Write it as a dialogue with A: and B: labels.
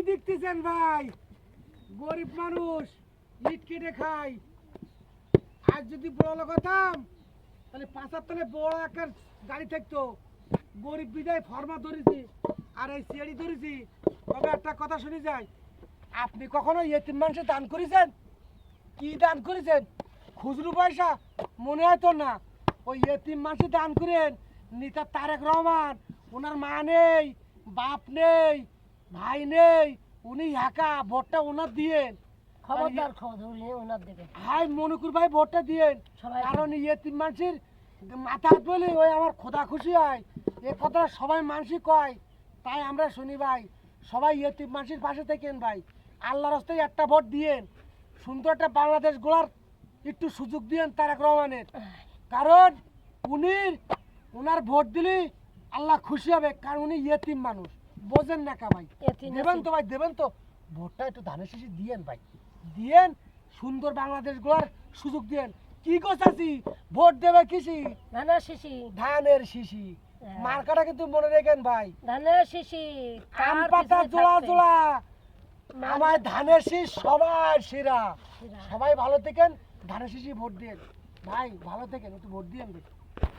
A: দেখতেছেন ভাই? গরিব মানুষ ইট কেটে খায়। আজ যদি বড় লোক হতাম তাহলে পাঁচার তলে বড় একটা গাড়ি থাকতো। গরিব বিদায় ফর্মা ধরেছি আর এই সিঁড়ি ধরেছি। তবে একটা কথা শুনি যায়, আপনি কখনো ইয়েতিম মানুষে দান করেছেন? কি দান করেছেন? খুচরো পয়সা মনে হয় তো না। ওই ইয়েতিম মানুষে দান করেন। নেতা তারেক রহমান, ওনার মা নেই, বাপ নেই, ভাই নেই, উনি একা, ভোটটা ওনার দিয়েন।
B: খবরদার খবর ওনার দেবে।
A: হাই মনুকুর ভাই ভোটটা দিয়েন।
B: সবাই
A: কারণ ইয়েতিম মানুষের মাথা হাত বলে ওই আমার খোদা খুশি হয়। এ কথা সবাই মানুষই কয়, তাই আমরা শুনি ভাই। সবাই ইয়েতিম মানুষের পাশে থাকেন ভাই। আল্লাহর রাস্তায় একটা ভোট দিয়েন। সুন্দর একটা বাংলাদেশ গড়ার একটু সুযোগ দিয়েন তারেক রহমানের। কারণ উনি ওনার ভোট দিলে আল্লাহ খুশি হবে, কারণ উনি ইয়েতিম মানুষ। বোঝেন না কা ভাই?
B: এতিম
A: দেবেন তো ভাই, দেবেন তো। ভোটটা একটু ধানের শীষে দিয়েন ভাই, দিয়েন। সুন্দর বাংলাদেশ গড়ার সুযোগ দিয়েন। কি গোছাছি ভোট দেবে কিসি?
B: ধানের শিশি।
A: ধানের শিশি।
B: হ্যাঁ।
A: মার্কাটা কিন্তু মনে রাখেন ভাই।
B: ধানের শিশি।
A: আম
B: তার
A: পাতা
B: পিছনে
A: জোড়া
B: থাকবে।
A: জোড়া।
B: মার-
A: আমার ধানের শীষ সবার সেরা।
B: সেরা।
A: সবাই ভালো থেকেন, ধানের শীষে ভোট দেন ভাই। ভালো থেকেন, একটু ভোট দিয়েন ভাই।